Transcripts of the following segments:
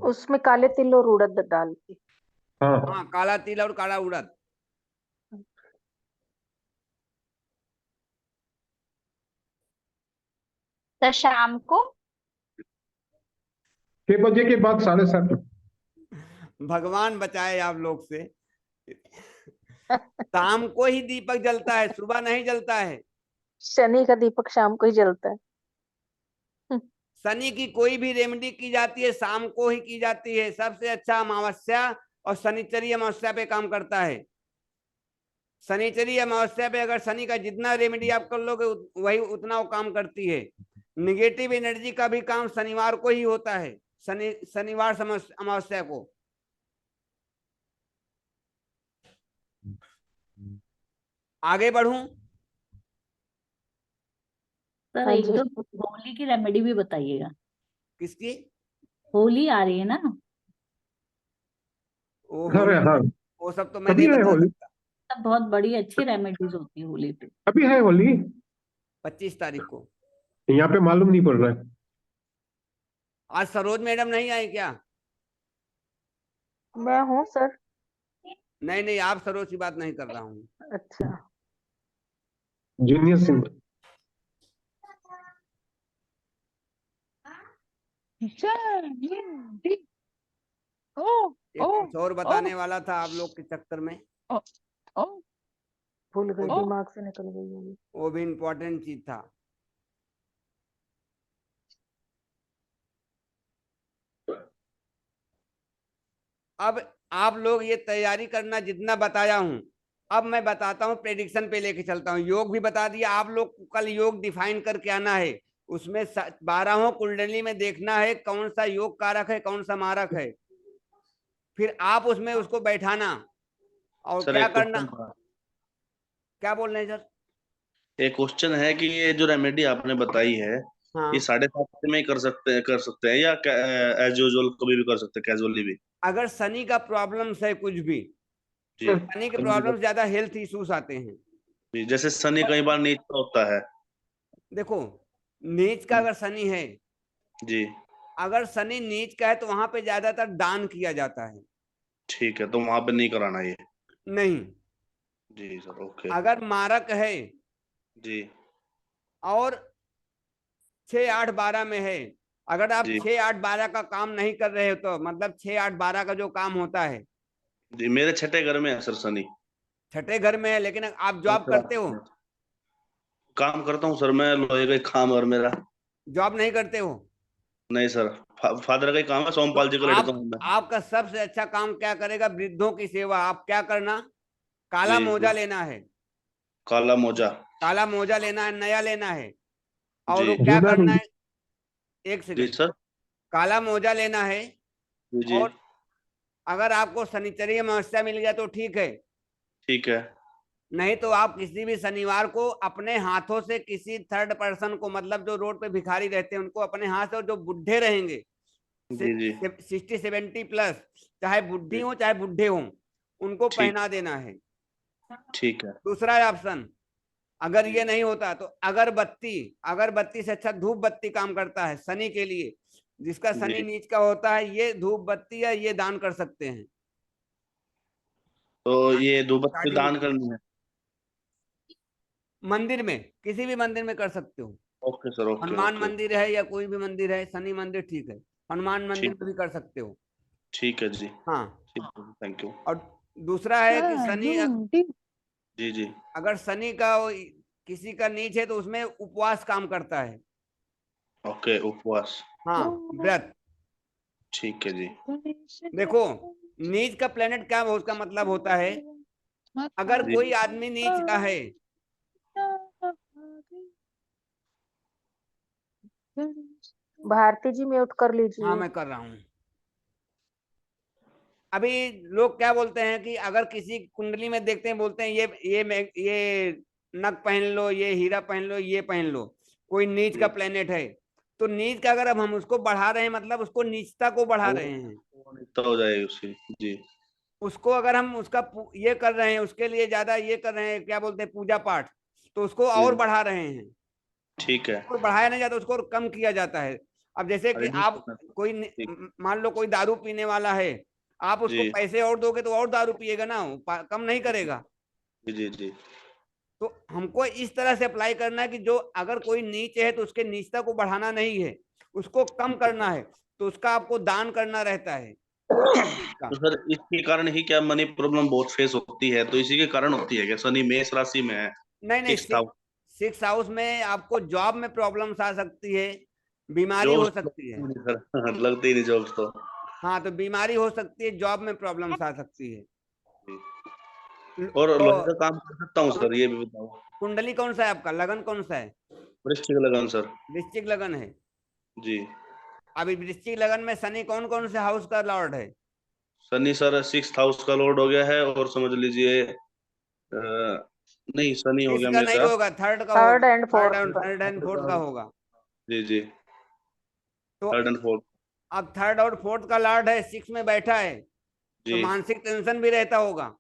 उसमें काले तिल और उड़द डाल के। हाँ हाँ, काला तिल और काला उड़द। तो शाम को 6 बजे के बाद 7:30। भगवान बचाए आप लोग से। शाम को ही दीपक जलता है, सुबह नहीं जलता है। शनि का दीपक शाम को ही जलता है। शनि की कोई भी रेमेडी की जाती है शाम को ही की जाती है। सबसे अच्छा अमावस्या और शनिचरी अमावस्या पे काम करता है। शनिचरी अमावस्या पे अगर शनि का जितना रेमेडी आप कर लोगे वही उतना वो काम करती है। निगेटिव एनर्जी का भी काम शनिवार को ही होता है, शनिवार अमावस्या को। आगे बढ़ूं? सर हाँ एक जी। दो होली की रेमेडी भी बताइएगा। किसकी? होली आ रही है ना। वो अरे हाँ, वो सब तो मैं अभी नहीं है बता होली। सकता। सब बहुत बड़ी अच्छी रेमेडीज होती है होली पे। अभी है होली। 25 तारीख को। यहाँ पे मालूम नहीं पड़ रहा है। आज सरोज मैडम नहीं आई क्या? मैं हूँ सर। नहीं नहीं, आप सरोज की बात नहीं कर रहा हूँ। अच्छा। जूनियर सिंह। एक कुछ और बताने वाला था आप लोग के चक्कर में। भूल गई, दिमाग से निकल गई होगी। वो भी इम्पोर्टेंट चीज था। अब आप लोग ये तैयारी करना जितना बताया हूं, अब मैं बताता हूं, प्रेडिक्शन पे लेके चलता हूं। योग भी बता दिया आप लोग को, कल योग डिफाइन करके आना है। उसमें 12 कुंडली में देखना है कौन सा योग कारक है कौन सा मारक है, फिर आप उसमें उसको बैठाना और सर क्या एक करना। क्वेश्चन था। क्या बोल रहे हैं सर? एक क्वेश्चन है कि ये जो रेमेडी आपने बताई है हाँ, ये 7:30 में ही कर सकते हैं या एज यूजुअल कभी भी कर सकते हैं, कैजुअली भी? अगर शनि का प्रॉब्लम्स है कुछ भी, जी शनि के कभी भी प्रॉब्लम ज्यादा हेल्थ इश्यूज आते हैं। जी, जैसे शनि कई बार नीच का होता है। देखो, नीच का अगर शनि है, जी अगर शनि नीच का है तो वहां पे ज्यादातर दान किया जाता है। ठीक है, तो वहां पे नहीं कराना ये। नहीं, जी सर, ओके। अगर मारक है जी और 6 8 12 में है, अगर आप जी 6 8 12 का काम नहीं कर रहे हो तो मतलब 6 8 12 का जो काम होता है। जी, मेरे छठे घर में है सर शनि। छठे घर में है, लेकिन आप जॉब करते हो? काम करता हूँ सर मैं, लोहे का ही काम है और मेरा। जॉब नहीं करते हो? नहीं सर, फादर का ही काम है, तो सोमपाल जी का लड़का हूँ मैं। आपका सबसे अच्छा काम क्या करेगा? वृद्धों की सेवा। आप क्या करना, काला जी मोजा जी, लेना है। काला मोजा। काला मोजा लेना है, नया लेना है। और जी वो क्या जूना करना नहीं। है, एक जी सेकंड, सर। काला मोजा लेना है। जी जी और अगर आपको शनिचरी अमावस्या मिल गया तो ठीक है, ठीक है। नहीं तो आप किसी भी शनिवार को अपने हाथों से किसी थर्ड पर्सन को, मतलब जो रोड पे भिखारी रहते हैं उनको अपने हाथ से, और जो बुढ़े रहेंगे जी जी 60 70 प्लस, चाहे बुढ़ी जी हो चाहे बुढ़े हो, उनको ठीक पहना देना है। ठीक है। दूसरा ऑप्शन, अगर जी ये नहीं होता तो अगरबत्ती। अगरबत्ती से अच्छा धूप बत्ती काम करता है शनि के लिए। जिसका शनि जी, नीच का होता है, ये धूप बत्ती या ये दान कर सकते हैं। तो ये धूपबत्ती स्टार्टिंग दान करनी है? मंदिर में, किसी भी मंदिर में कर सकते हो। Okay sir, okay Hanuman okay. मंदिर है या कोई भी मंदिर है, शनि मंदिर ठीक है, हनुमान मंदिर ठीक में भी कर सकते हो। ठीक है जी। हाँ। ठीक है, थैंक यू। और दूसरा है कि शनि, जी जी अगर शनि का किसी का नीच है तो उसमें उपवास काम करता है। ओके, उपवास। हाँ, व्रत। ठीक है जी। देखो, नीच का प्लेनेट क्या उसका मतलब होता है, अगर जी कोई आदमी नीच का है, भारती जी म्यूट कर हाँ लीजिए। मैं कर रहा हूँ। अभी लोग क्या बोलते हैं कि अगर किसी कुंडली में देखते हैं, बोलते हैं ये नग पहन लो, ये हीरा पहन लो, ये पहन लो, कोई नीच का जी, प्लेनेट है। तो नीच का अगर अब हम उसको बढ़ा रहे हैं, मतलब उसको नीचता को बढ़ा वो रहे हैं। तो हो जाएगी उसकी। जी उसको अगर हम उसका ये कर रहे हैं, उसके लिए ज्यादा ये कर रहे हैं, क्या बोलते हैं, पूजा पाठ, तो उसको और जी बढ़ा रहे हैं। ठीक है। और बढ़ाया नहीं जाता, उसको और कम किया जाता है। अब जैसे कि Reduce आप करना। कोई मान लो कोई दारू पीने वाला है, आप उसको जी पैसे और दोगे तो और दारू पिएगा ना, वो कम नहीं करेगा। जी जी जी तो हमको इस तरह से अप्लाई करना है कि जो अगर कोई नीच है तो उसके नीचता को बढ़ाना नहीं है, उसको कम करना है, तो उसका आपको दान करना रहता है। तो सर इसके कारण ही क्या मनी प्रॉब्लम बहुत फेस होती है, तो इसी के कारण होती है क्या? शनि मेष राशि में है, नहीं नहीं, सिक्स हाउस, सिक्स हाउस में आपको जॉब में प्रॉब्लम्स आ सकती है, बीमारी हो जॉब्स सकती है। सर लगते ही नहीं जॉब्स तो। हाँ, तो बीमारी हो सकती है, जॉब में प्रॉब्लम्स आ सकती है। और तो लोहे का काम कर सकता हूँ सर, ये भी बताओ। कुंडली कौन सा है आपका, लगन कौन सा है? वृश्चिक लगन सर। वृश्चिक लगन है। जी अभी वृश्चिक लगन में शनि कौन कौन से हाउस का लॉर्ड है? शनि सर सिक्स हाउस का लॉर्ड हो गया है, और समझ लीजिए नहीं शनि हो गया इसका नहीं मेरा। होगा, थर्ड का थर्ड होगा, एंड फोर्थ का। थर्ड एंड फोर्थ का होगा। जी जी, तो थर्ड एंड फोर्थ। अब थर्ड और फोर्थ का लॉर्ड है, सिक्स में बैठा है, तो जी मानसिक टेंशन भी रहता होगा,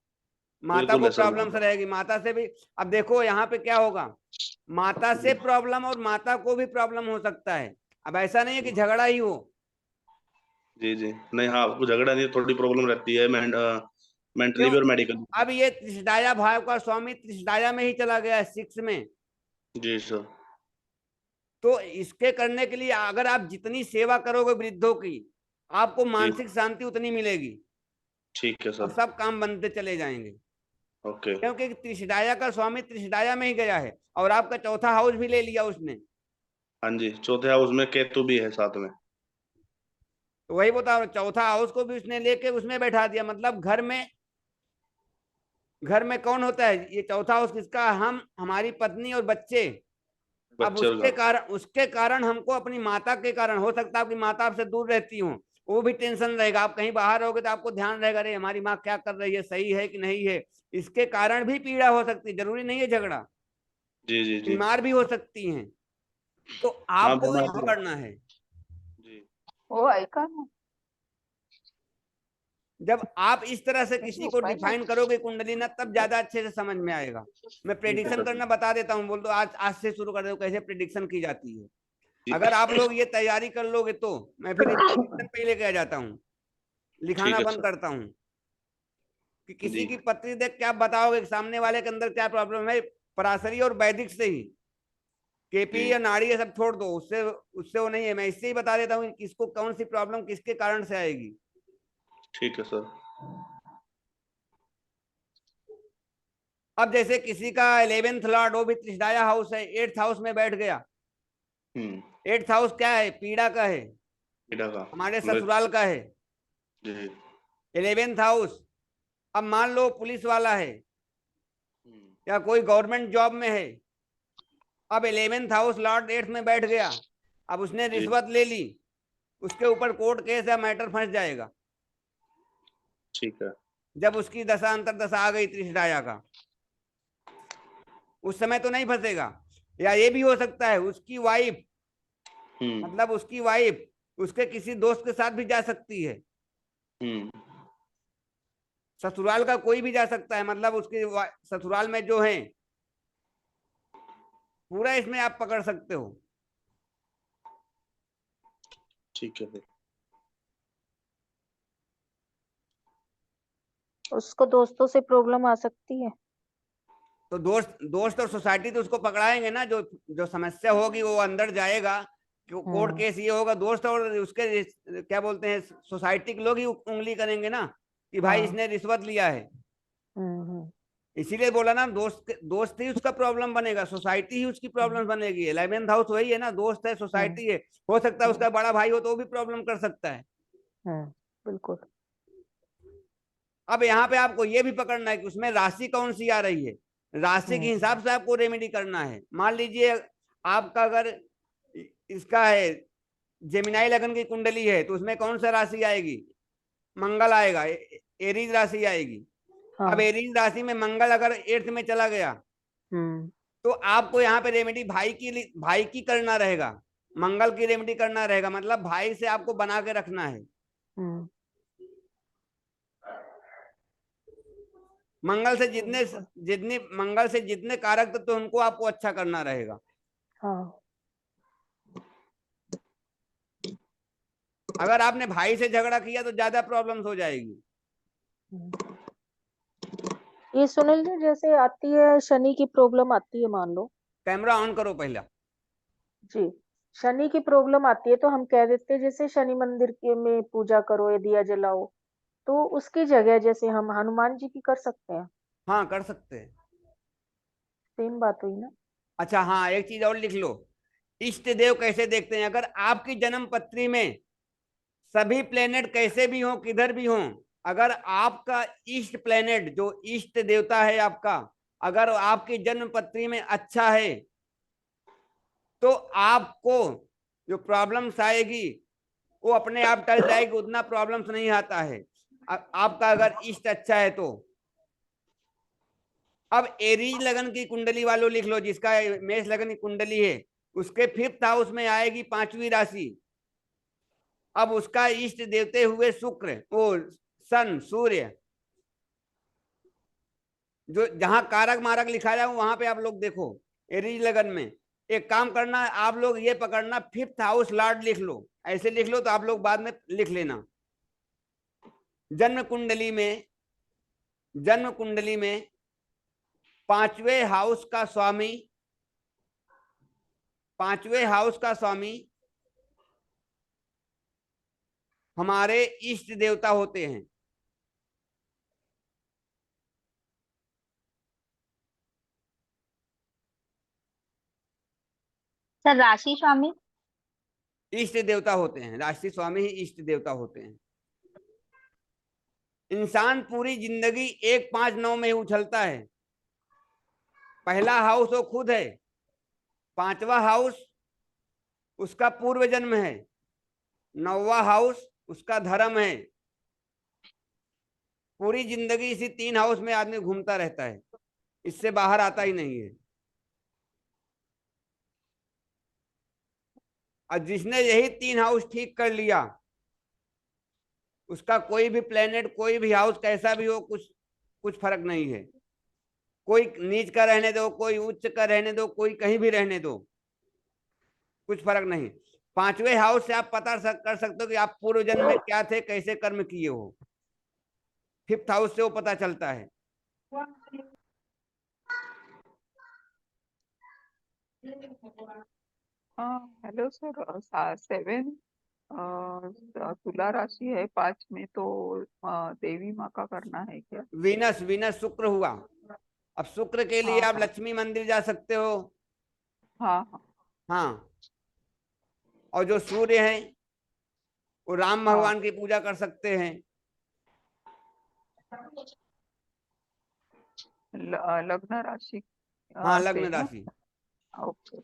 माता बिल्कुल को है सर। प्रॉब्लम्स रहेगी, माता से भी। अब देखो यहाँ पे क्या होगा, माता से प्रॉब्लम और माता को भी प्रॉब्लम हो सकता है। अब ऐसा नहीं है कि झगड़ा ही हो। जी जी नहीं, हाँ आपको झगड़ा नहीं, थोड़ी प्रॉब्लम रहती है मेंटली क्यों? भी और मेडिकली। अब ये त्रिशदाया भाव का स्वामी त्रिशदाया में ही चला गया है, सिक्स में। जी सर। तो इसके करने के लिए अगर आप जितनी सेवा करोगे वृद्धों की, आपको जी मानसिक शांति उतनी मिलेगी ठीक है और सर। सब काम बनते चले जाएंगे। ओके। क्योंकि त्रिशदाया का स्वामी त्रिशदाया में ही गया है, और आपका चौथा हाउस भी ले लिया उसने। हाँ जी, चौथे हाउस में केतु भी है साथ में। तो वही बता रहा हूं, चौथा हाउस को भी उसने लेके उसमें बैठा दिया, मतलब घर में कौन होता है, ये चौथा हाउस किसका, हम, हमारी पत्नी और बच्चे। अब बच्चे और घर। उसके कारण हमको अपनी माता के कारण, हो सकता है आपकी माता आपसे दूर रहती हो, वो भी टेंशन रहेगा। आप कहीं बाहर रहोगे तो आपको ध्यान रहेगा, अरे हमारी माँ क्या कर रही है, सही है कि नहीं है। इसके कारण भी पीड़ा हो सकती है, जरूरी नहीं है झगड़ा, जी जी जी। बीमार भी हो सकती हैं। तो हाँ आपको बीमार ये भी। करना है, जी वो आइकन जब आप इस तरह से किसी को डिफाइन करोगे कुंडली ना, तब ज्यादा अच्छे से समझ में आएगा। मैं ठीक है प्रेडिक्शन सर। करना बता देता हूँ, बोल दो आज आज से शुरू कर दो कैसे प्रेडिक्शन की जाती है। जी अगर आप लोग ये तैयारी कर लोगे तो मैं फिर प्रेडिक्शन पे ही लेके आ जाता हूँ, लिखाना ठीक है बंद सर। करता हूँ कि किसी जी की पत्री देख के आप बताओगे कि सामने वाले के अंदर क्या प्रॉब्लम है। पराशरी और वैदिक से ही, केपी जी या नाड़ी ये सब छोड़ दो, उससे उससे वो नहीं है, मैं इससे ही बता देता हूँ कि किसको कौन सी प्रॉब्लम किसके कारण से आएगी। ठीक है सर। अब जैसे किसी का 11th लॉर्ड, वो भी त्रिशदाया हाउस है, 8th हाउस में बैठ गया। हम्म। 8th हाउस क्या है, पीड़ा का है, पीड़ा का। हमारे मृत। ससुराल का है। जी। 11th हाउस, अब मान लो पुलिस वाला है हम्म। या कोई गवर्नमेंट जॉब में है, अब 11th हाउस लॉर्ड 8th में बैठ गया, अब उसने जी रिश्वत ले ली, उसके ऊपर कोर्ट केस या मैटर फंस जाएगा। ठीक है। जब उसकी दशा अंतर दशा आ गई त्रिशदाया का, उस समय तो नहीं फंसेगा। या ये भी हो सकता है उसकी वाइफ, हम्म मतलब उसकी वाइफ उसके किसी दोस्त के साथ भी जा सकती है, हम्म। ससुराल का कोई भी जा सकता है, मतलब उसके ससुराल में जो है, पूरा इसमें आप पकड़ सकते हो। ठीक है सर। उसको दोस्तों से प्रॉब्लम आ सकती है। तो दोस्त दोस्त और सोसाइटी तो उसको पकड़ाएंगे ना, जो जो समस्या होगी वो अंदर जाएगा। कोर्ट केस ये होगा, दोस्त और उसके क्या बोलते हैं, सोसाइटी के लोग ही उंगली करेंगे ना कि भाई हाँ। इसने रिश्वत लिया है। हम्म। इसीलिए बोला ना, दोस्त ही उसका प्रॉब्लम बनेगा, सोसाइटी ही उसकी प्रॉब्लम बनेगी। 11th हाउस वही है ना, दोस्त है, हम्म। सोसाइटी है। हो सकता है हम्म। उसका बड़ा भाई हो तो वो भी प्रॉब्लम कर सकता है। बिल्कुल। अब यहाँ पे आपको ये भी पकड़ना है कि उसमें राशि कौन सी आ रही है, राशि के हिसाब से आपको रेमेडी करना है। मान लीजिए आपका अगर इसका है, जेमिनाई लगन की कुंडली है, तो उसमें कौन सा राशि आएगी, मंगल आएगा, एरीज राशि आएगी। अब हाँ। एरीज राशि में मंगल अगर 8th में चला गया, हम्म। तो आपको यहाँ पे रेमेडी भाई की करना रहेगा, मंगल की रेमेडी करना रहेगा, मतलब भाई से आपको बना के रखना है। हम्म। मंगल से जितने कारक तत्व, तो उनको आपको अच्छा करना रहेगा। हाँ। अगर आपने भाई से झगड़ा किया तो ज्यादा प्रॉब्लम्स हो जाएगी। ये सुनील जी जैसे आती है शनि की प्रॉब्लम आती है, मान लो कैमरा ऑन करो पहला। जी, शनि की प्रॉब्लम आती है तो हम कह देते हैं जैसे शनि मंदिर के में पूजा करो या दिया जलाओ, तो उसकी जगह जैसे हम हनुमान जी की कर सकते हैं। हाँ कर सकते हैं। सेम बात हुई ना। अच्छा हाँ, एक चीज और लिख लो। इष्ट देव कैसे देखते हैं? अगर आपकी जन्म पत्री में सभी प्लेनेट कैसे भी हो, किधर भी हो, अगर आपका इष्ट प्लेनेट जो इष्ट देवता है आपका, अगर आपकी जन्म पत्री में अच्छा है तो आपको जो प्रॉब्लम्स आएगी वो अपने आप टल जाएगी, उतना प्रॉब्लम्स नहीं आता है आपका अगर इष्ट अच्छा है तो। अब एरीज लगन की कुंडली वालों लिख लो, जिसका मेष लगन की कुंडली है, उसके 5th हाउस में आएगी 5वीं राशि। अब उसका इष्ट देवते हुए शुक्र, वो सन, सूर्य, जो जहां कारक मारक लिखा जाए वहां पे आप लोग देखो एरीज लगन में। एक काम करना, आप लोग ये पकड़ना 5th हाउस लॉर्ड लिख लो, ऐसे लिख लो तो आप लोग बाद में लिख लेना। जन्म कुंडली में, जन्म कुंडली में 5वें हाउस का स्वामी, 5वें हाउस का स्वामी हमारे इष्ट देवता होते हैं। सर राशि स्वामी। इष्ट देवता होते हैं, राशि स्वामी ही इष्ट देवता होते हैं। इंसान पूरी जिंदगी 1 5 9 में ही उछलता है। पहला हाउस वो खुद है, 5वां हाउस उसका पूर्व जन्म है, 9वां हाउस उसका धर्म है। पूरी जिंदगी इसी 3 हाउस में आदमी घूमता रहता है, इससे बाहर आता ही नहीं है। और जिसने यही 3 हाउस ठीक कर लिया, उसका कोई भी प्लेनेट, कोई भी हाउस कैसा भी हो, कुछ कुछ फर्क नहीं है। कोई नीच का रहने दो, कोई उच्च का रहने दो, कोई कहीं भी रहने दो, कुछ फर्क नहीं। 5वें हाउस से आप पता कर सकते हो कि आप पूर्व जन्म में क्या थे, कैसे कर्म किए हो। 5th हाउस से वो पता चलता है। हेलो सर, 7 तुला राशि है 5 में, तो देवी माँ का करना है क्या? वीनस, वीनस शुक्र हुआ। अब शुक्र के लिए हाँ आप हाँ लक्ष्मी मंदिर जा सकते हो। हाँ हाँ हाँ, और जो सूर्य है वो राम हाँ। भगवान की पूजा कर सकते हैं। लग्न राशि हाँ, से लग्न ना? राशि। ओके।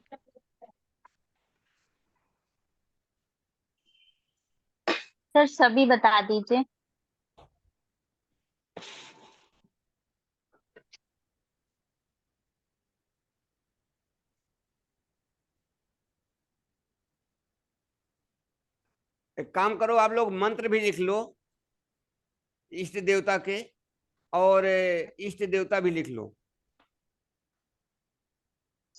सर सभी बता दीजिए। एक काम करो, आप लोग मंत्र भी लिख लो इष्ट देवता के, और इष्ट देवता भी लिख लो।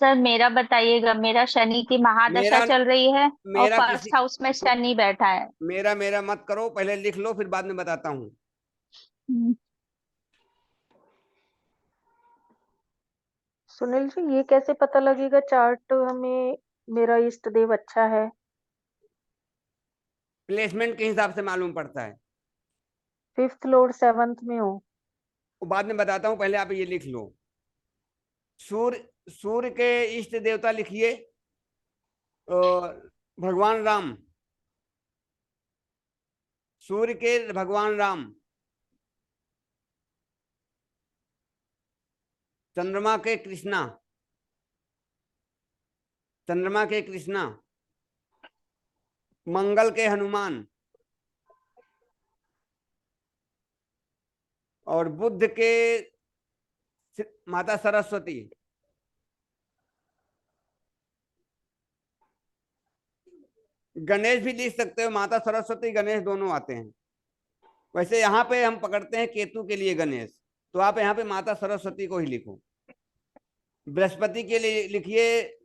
सर मेरा बताइएगा, मेरा शनि की महादशा मेरा चल रही है और मेरा फर्स्ट किसी हाउस में शनि बैठा है। मेरा मत करो, पहले लिख लो फिर बाद में बताता हूँ। हम्म, सुनील जी ये कैसे पता लगेगा चार्ट हमें मेरा इष्ट देव अच्छा है? प्लेसमेंट के हिसाब से मालूम पड़ता है। 5th लॉर्ड 7th में हो। वो बाद में बताता हूँ, पहले आप ये लिख लो। सूर्य, सूर्य के इष्ट देवता लिखिए भगवान राम। सूर्य के भगवान राम। चंद्रमा के कृष्णा, चंद्रमा के कृष्णा। मंगल के हनुमान, और बुध के माता सरस्वती। गणेश भी लिख सकते हो, माता सरस्वती गणेश दोनों आते हैं। वैसे यहाँ पे हम पकड़ते हैं केतु के लिए गणेश, तो आप यहाँ पे माता सरस्वती को ही लिखो। बृहस्पति के लिए लिखिए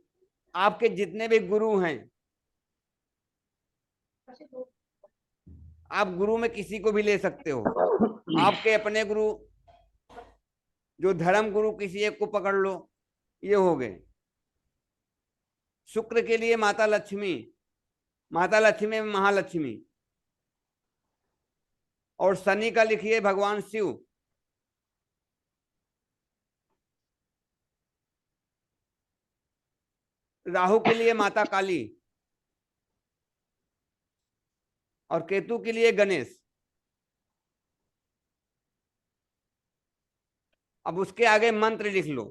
आपके जितने भी गुरु हैं, आप गुरु में किसी को भी ले सकते हो, आपके अपने गुरु, जो धर्म गुरु किसी एक को पकड़ लो, ये हो गए। शुक्र के लिए माता लक्ष्मी, माता लक्ष्मी में महालक्ष्मी, और शनि का लिखिए भगवान शिव। राहु के लिए माता काली, और केतु के लिए गणेश। अब उसके आगे मंत्र लिख लो।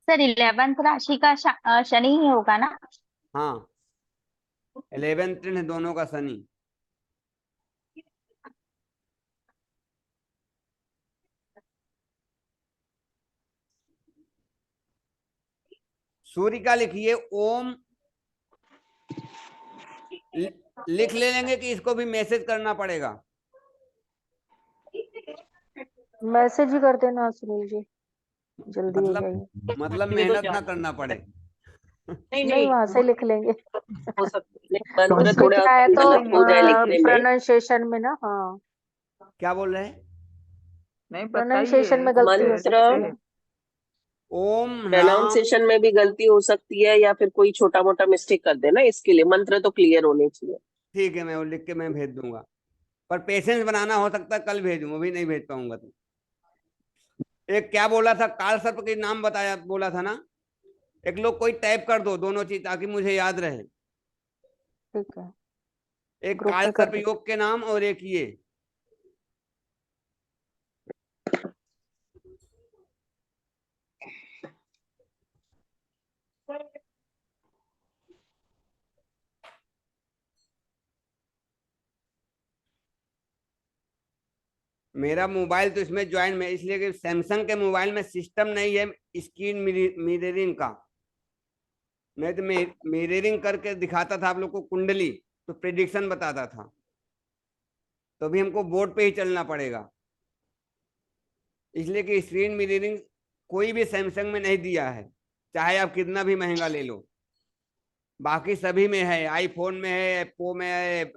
सर 11th राशि का शनि ही होगा ना? हाँ, 11th दोनों का शनि। सूर्य का लिखिए ओम। लिख ले लेंगे कि इसको भी मैसेज करना पड़ेगा? मैसेज ही कर देना सुनील जी, जल्दी हो जाएगी। मतलब मेहनत ना करना पड़े। नहीं, वहां से लिख लेंगे। हो सकती है मंत्र उसमें थोड़ा क्या है तो गलत हो जाए लिखने में। प्रोनाउंसिएशन में ना, हाँ, क्या बोल रहे हैं? नहीं प्रोनाउंसिएशन में बताइए। गलती हो मंत्र सकती है। ओम राम। प्रोनाउंसिएशन में भी गलती हो सकती है या फिर कोई छोटा मोटा मिस्टेक कर देना, इसके लिए मंत्र तो क्लियर होने चाहिए। ठीक है, मैं वो लिख के मैं भेज दूंगा, पर पेशेंस बनाना, हो सकता है कल भेजूं, अभी नहीं भेज पाऊंगा। तो एक क्या बोला था, काल सर्प के नाम बताया, बोला था ना, एक लोग कोई टाइप कर दो दोनों चीज ताकि मुझे याद रहे। ठीक है, एक ग्रुप काल में कर सर्प योग के नाम और एक ये। मेरा मोबाइल तो इसमें ज्वाइन में, इसलिए कि सैमसंग के मोबाइल में सिस्टम नहीं है स्क्रीन मिररिंग का। नहीं तो मिररिंग करके दिखाता था आप लोग को कुंडली, तो प्रेडिक्शन बताता था। तो अभी हमको बोर्ड पे ही चलना पड़ेगा, इसलिए कि स्क्रीन मिररिंग कोई भी सैमसंग में नहीं दिया है, चाहे आप कितना भी महंगा ले लो। बाकी सभी में है, आईफोन में है, एप्पो में है,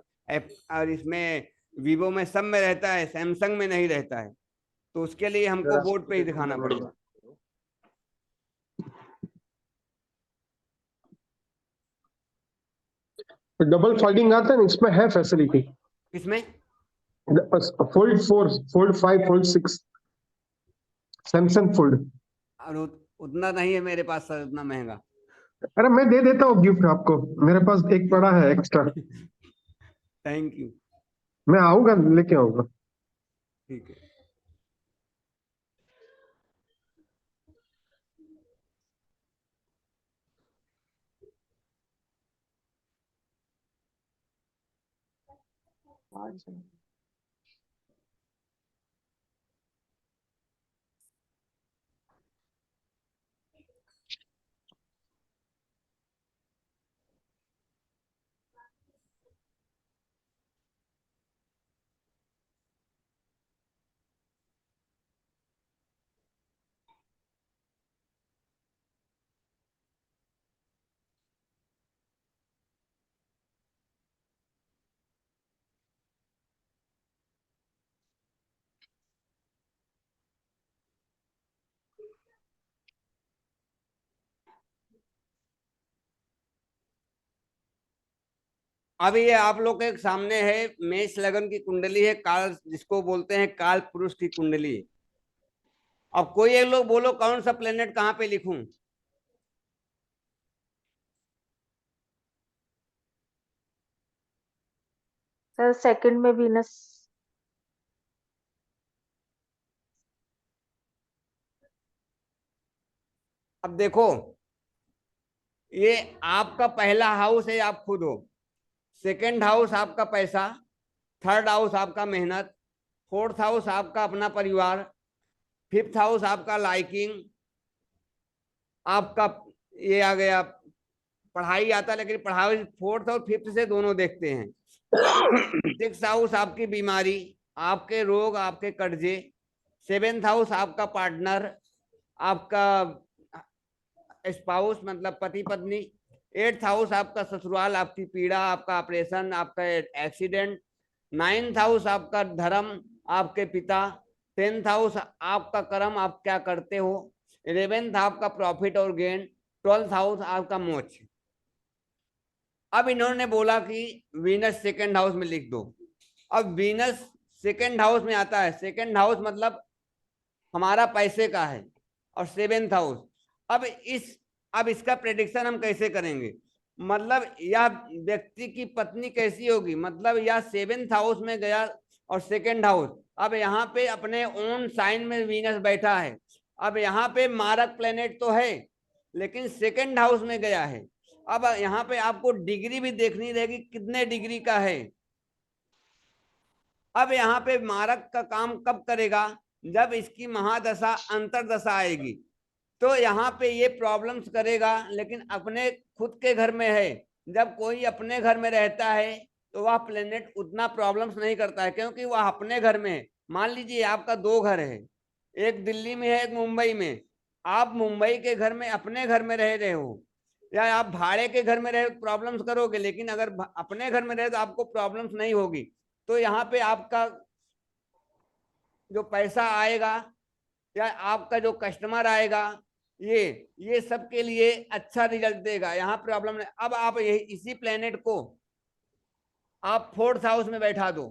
और इसमें वीवो में, सब में रहता है, सैमसंग में नहीं रहता है। तो उसके लिए हमको बोर्ड पे ही दिखाना पड़ेगा। डबल फोल्डिंग आता है ना, इसमें है फैसिलिटी। इसमें fold 4, fold 5, fold 6, Samsung fold. और उतना नहीं है मेरे पास सर, उतना महंगा। अरे मैं दे देता हूँ गिफ्ट आपको, मेरे पास एक पड़ा है एक्स्ट्रा। Thank you. मैं आऊंगा, लेके आऊंगा। ठीक है। अब ये आप लोग के सामने है मेष लगन की कुंडली है, काल जिसको बोलते हैं काल पुरुष की कुंडली। अब कोई एक लोग बोलो कौन सा प्लेनेट कहाँ पे लिखूं? सर सेकंड में वीनस। अब देखो, ये आपका पहला हाउस है, आप खुद हो। सेकंड हाउस आपका पैसा, थर्ड हाउस आपका मेहनत, फोर्थ हाउस आपका अपना परिवार, फिफ्थ हाउस आपका लाइकिंग, आपका ये आ गया पढ़ाई आता, लेकिन पढ़ाई फोर्थ और फिफ्थ से दोनों देखते हैं। सिक्स हाउस आपकी बीमारी, आपके रोग, आपके कर्जे। सेवेंथ हाउस आपका पार्टनर, आपका स्पाउस मतलब पति पत्नी। 8th हाउस आपका ससुराल, आपकी पीड़ा, आपका ऑपरेशन, आपका एक्सीडेंट। 9th हाउस आपका धर्म, आपके पिता। 10th हाउस आपका कर्म, आप क्या करते हो। 11th आपका प्रॉफिट और गेन। 12th हाउस आपका मोक्ष। अब इन्होंने बोला कि वीनस 2nd हाउस में लिख दो। अब वीनस 2nd हाउस में आता है। 2nd हाउस मतलब हमारा पैसे का है, और 7th हाउस। अब इसका प्रेडिक्शन हम कैसे करेंगे, मतलब यह व्यक्ति की पत्नी कैसी होगी, मतलब यह 7th हाउस में गया और 2nd हाउस। अब यहाँ पे अपने ओन साइन में वीनस बैठा है। अब यहाँ पे मारक प्लेनेट तो है, लेकिन 2nd हाउस में गया है। अब यहाँ पे आपको डिग्री भी देखनी रहेगी, कितने डिग्री का है। अब यहाँ पे मारक का काम कब करेगा, जब इसकी महादशा अंतरदशा आएगी, तो यहाँ पे ये प्रॉब्लम्स करेगा, लेकिन अपने खुद के घर में है। जब कोई अपने घर में रहता है तो वह प्लेनेट उतना प्रॉब्लम्स नहीं करता है, क्योंकि वह अपने घर में है। मान लीजिए आपका 2 घर है, एक दिल्ली में है, एक मुंबई में। आप मुंबई के घर में अपने घर में रह रहे हो, या आप भाड़े के घर में रहे प्रॉब्लम्स करोगे, लेकिन अगर अपने घर में रहे तो आपको प्रॉब्लम्स नहीं होगी। तो यहाँ पे आपका जो पैसा आएगा या आपका जो कस्टमर आएगा, ये सब के लिए अच्छा रिजल्ट देगा। यहाँ प्रॉब्लम नहीं। अब आप यही इसी प्लेनेट को आप 4th हाउस में बैठा दो।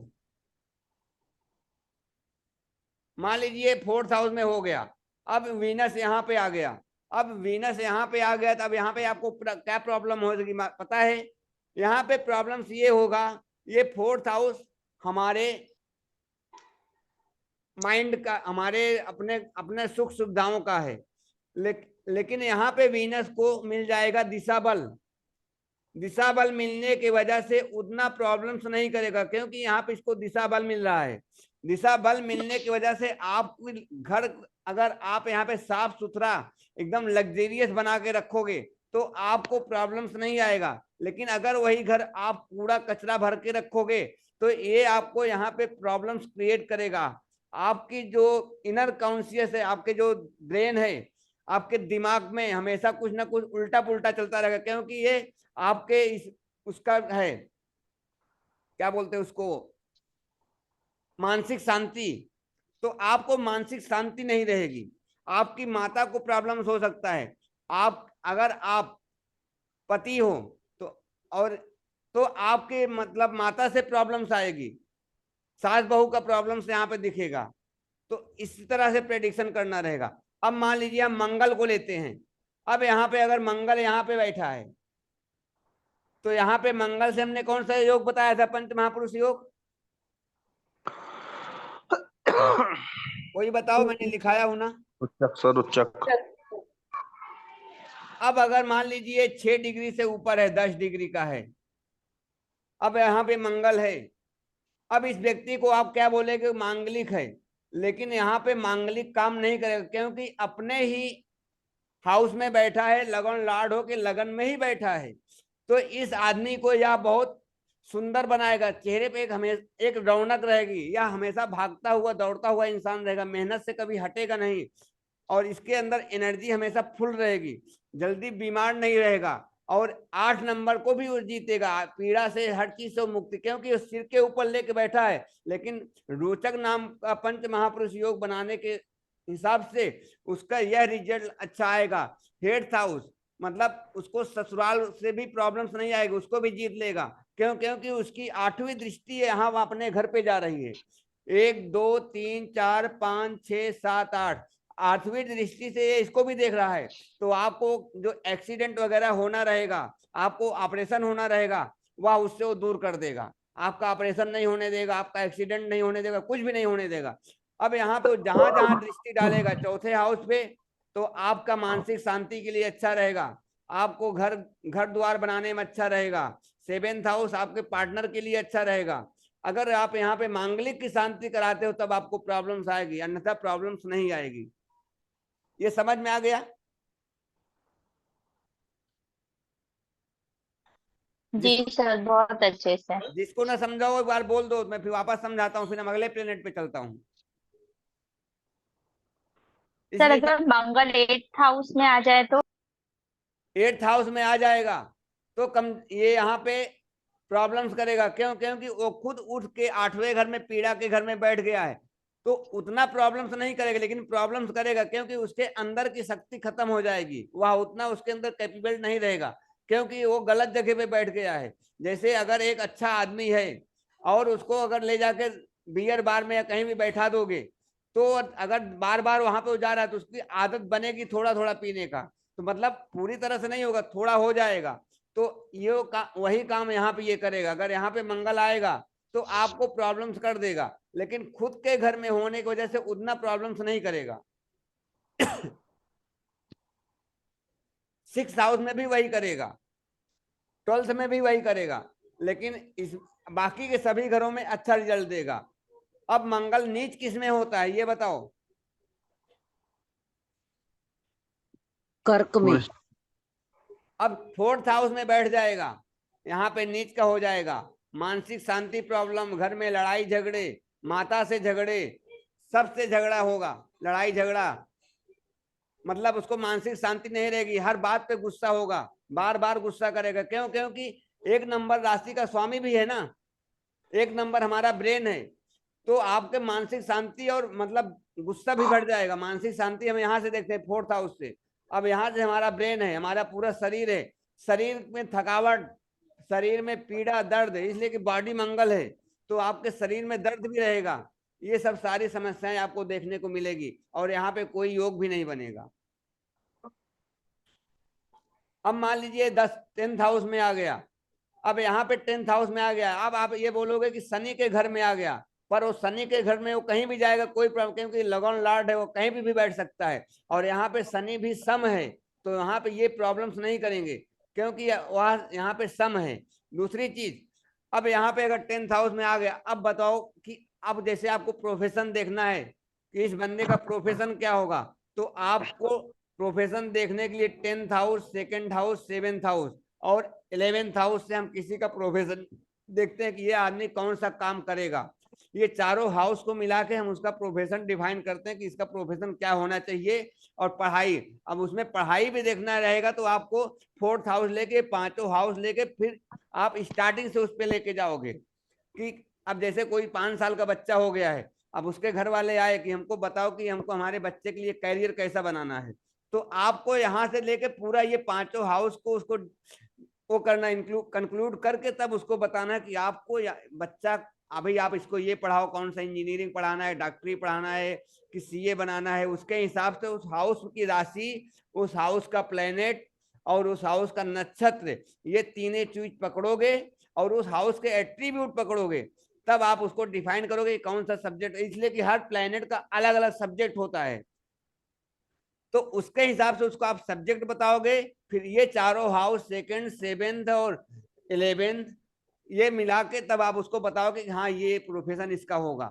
मान लीजिए 4th हाउस में हो गया। अब वीनस यहाँ पे आ गया। अब वीनस यहाँ पे आ गया, तो अब यहाँ पे आपको क्या प्रॉब्लम होगी पता है। यहाँ पे प्रॉब्लम्स ये होगा, ये 4th हाउस हमारे माइंड का, हमारे अपने अपने सुख सुविधाओं का है। लेकिन यहाँ पे वीनस को मिल जाएगा दिशा बल। दिशा बल मिलने की वजह से उतना प्रॉब्लम्स नहीं करेगा, क्योंकि यहाँ पे इसको दिशा बल मिल रहा है। दिशा बल मिलने की वजह से आपको घर, अगर आप यहाँ पे साफ सुथरा एकदम लग्जेरियस बना के रखोगे तो आपको प्रॉब्लम्स नहीं आएगा। लेकिन अगर वही घर आप कूड़ा कचरा भर के रखोगे तो ये आपको यहाँ पे प्रॉब्लम्स क्रिएट करेगा। आपकी जो इनर कॉन्शियस है, आपके जो ब्रेन है, आपके दिमाग में हमेशा कुछ ना कुछ उल्टा पुल्टा चलता रहेगा, क्योंकि ये आपके उसका है, क्या बोलते हैं उसको, मानसिक शांति। तो आपको मानसिक शांति नहीं रहेगी। आपकी माता को प्रॉब्लम्स हो सकता है। अगर आप पति हो तो आपके मतलब माता से प्रॉब्लम्स आएगी, सास बहू का प्रॉब्लम्स यहाँ पे दिखेगा। तो इस तरह से प्रेडिक्शन करना रहेगा। अब मान लीजिए हम मंगल को लेते हैं। अब यहाँ पे अगर मंगल यहाँ पे बैठा है, तो यहाँ पे मंगल से हमने कौन सा योग बताया था, पंच महापुरुष योग। कोई बताओ, मैंने लिखाया हूं ना। उच्चक सर, उच्चक। अब अगर मान लीजिए 6 डिग्री से ऊपर है, 10 डिग्री का है, अब यहाँ पे मंगल है। अब इस व्यक्ति को आप क्या बोलेगे, मांगलिक है, लेकिन यहाँ पे मांगलिक काम नहीं करेगा, क्योंकि अपने ही हाउस में बैठा है, लगन लाड हो के लगन में ही बैठा है। तो इस आदमी को यह बहुत सुंदर बनाएगा, चेहरे पे एक रौनक रहेगी, यह हमेशा भागता हुआ दौड़ता हुआ इंसान रहेगा, मेहनत से कभी हटेगा नहीं, और इसके अंदर एनर्जी हमेशा फुल रहेगी, जल्दी बीमार नहीं रहेगा, और 8 नंबर को भी वो जीतेगा, पीड़ा से हर चीज से मुक्ति, क्योंकि उस सिर के ऊपर लेके बैठा है। लेकिन रोचक नाम का पंच महापुरुष योग बनाने के हिसाब से उसका यह रिजल्ट अच्छा आएगा। 8th हाउस मतलब उसको ससुराल से भी प्रॉब्लम्स नहीं आएगी, उसको भी जीत लेगा। क्योंकि उसकी 8वीं दृष्टि है, यहाँ वह अपने घर पे जा रही है। 1 2 3 4 5 6 7 8, 8वीं दृष्टि से ये इसको भी देख रहा है। तो आपको जो एक्सीडेंट वगैरह होना रहेगा, आपको ऑपरेशन होना रहेगा, वह उससे वो दूर कर देगा। आपका ऑपरेशन नहीं होने देगा, आपका एक्सीडेंट नहीं होने देगा, कुछ भी नहीं होने देगा। अब यहाँ पे जहां जहां दृष्टि डालेगा 4थे हाउस पे, तो आपका मानसिक शांति के लिए अच्छा रहेगा, आपको घर द्वार बनाने में अच्छा रहेगा। 7th हाउस आपके पार्टनर के लिए अच्छा रहेगा। अगर आप यहाँ पे मांगलिक की शांति कराते हो तब आपको प्रॉब्लम्स आएगी, अन्यथा प्रॉब्लम्स नहीं आएगी। ये समझ में आ गया? जी सर, बहुत अच्छे से। जिसको ना समझाओ एक बार बोल दो, मैं फिर वापस समझाता हूँ, फिर हम अगले प्लेनेट पे चलता हूँ। सर इसलिए अगर मंगल 8th हाउस में आ जाए तो 8th हाउस में आ जाएगा तो कम ये यहाँ पे प्रॉब्लम्स करेगा। क्यों? क्योंकि वो खुद उठ के 8वें घर में पीड़ा के घर में बैठ गया है, तो उतना प्रॉब्लम्स नहीं करेगा, लेकिन प्रॉब्लम्स करेगा क्योंकि उसके अंदर की शक्ति खत्म हो जाएगी, वह उतना उसके अंदर कैपेबल नहीं रहेगा क्योंकि वो गलत जगह पे बैठ गया है। जैसे अगर एक अच्छा आदमी है और उसको अगर ले जाके बियर बार में या कहीं भी बैठा दोगे तो अगर बार बार वहां पे जा रहा है तो उसकी आदत बनेगी थोड़ा थोड़ा पीने का, तो मतलब पूरी तरह से नहीं होगा, थोड़ा हो जाएगा। तो ये वही काम यहाँ पे ये करेगा। अगर यहाँ पे मंगल आएगा तो आपको प्रॉब्लम्स कर देगा, लेकिन खुद के घर में होने की वजह से उतना प्रॉब्लम्स नहीं करेगा। 6th हाउस में भी वही करेगा, 12th में भी वही करेगा, लेकिन इस बाकी के सभी घरों में अच्छा रिजल्ट देगा। अब मंगल नीच किस में होता है ये बताओ? कर्क में। अब 4th हाउस में बैठ जाएगा, यहाँ पे नीच का हो जाएगा। मानसिक शांति प्रॉब्लम, घर में लड़ाई झगड़े, माता से झगड़े, सबसे झगड़ा होगा, लड़ाई झगड़ा, मतलब उसको मानसिक शांति नहीं रहेगी, हर बात पे गुस्सा होगा, बार बार गुस्सा करेगा। क्यों? क्योंकि 1 नंबर राशि का स्वामी भी है ना, 1 नंबर हमारा ब्रेन है, तो आपके मानसिक शांति और मतलब गुस्सा भी बढ़ जाएगा। मानसिक शांति हम यहाँ से देखते हैं 4th हाउस से। अब यहाँ से हमारा ब्रेन है, हमारा पूरा शरीर है, शरीर में थकावट, शरीर में पीड़ा दर्द है, इसलिए कि बॉडी मंगल है तो आपके शरीर में दर्द भी रहेगा। ये सब सारी समस्याएं आपको देखने को मिलेगी और यहाँ पे कोई योग भी नहीं बनेगा। अब मान लीजिए 10th हाउस में आ गया, अब यहाँ पे 10th हाउस में आ गया, अब आप ये बोलोगे कि शनि के घर में आ गया, पर वो शनि के घर में वो कहीं भी जाएगा कोई प्रॉब्लम, क्योंकि लगन लॉर्ड है, वो कहीं भी बैठ सकता है, और यहाँ पे शनि भी सम है, तो यहाँ पे ये प्रॉब्लम्स नहीं करेंगे क्योंकि वह यहाँ पे सम है। दूसरी चीज, अब यहाँ पे अगर 10th हाउस में आ गया, अब बताओ कि अब जैसे आपको प्रोफेशन देखना है कि इस बंदे का प्रोफेशन क्या होगा, तो आपको प्रोफेशन देखने के लिए 10th house, 2nd house, 7th house और 11th हाउस से हम किसी का प्रोफेशन देखते हैं कि ये आदमी कौन सा काम करेगा। ये चारों हाउस को मिला के हम उसका प्रोफेशन डिफाइन करते हैं कि इसका प्रोफेशन क्या होना चाहिए। और पढ़ाई, अब उसमें पढ़ाई भी देखना रहेगा तो आपको 4th हाउस लेके, 5वां हाउस लेके फिर आप स्टार्टिंग से उस पर लेके जाओगे कि अब जैसे कोई 5 साल का बच्चा हो गया है, अब उसके घर वाले आए कि हमको बताओ कि हमको हमारे बच्चे के लिए कैरियर कैसा बनाना है, तो आपको यहाँ से लेके पूरा ये 5 हाउस को उसको वो करना, कंक्लूड करके तब उसको बताना है कि आपको बच्चा अभी आप इसको ये पढ़ाओ, कौन सा इंजीनियरिंग पढ़ाना है, डॉक्टरी पढ़ाना है कि सीए बनाना है, उसके हिसाब से उस हाउस की राशि, उस हाउस का प्लेनेट और उस हाउस का नक्षत्र, ये तीनों चीज पकड़ोगे और उस हाउस के एट्रीब्यूट पकड़ोगे, तब आप उसको डिफाइन करोगे कौन सा सब्जेक्ट, इसलिए कि हर प्लेनेट का अलग अलग सब्जेक्ट होता है, तो उसके हिसाब से उसको आप सब्जेक्ट बताओगे। फिर ये चारों हाउस 2nd, 7th और 11th ये मिला के तब आप उसको बताओगे कि हाँ ये प्रोफेशन इसका होगा।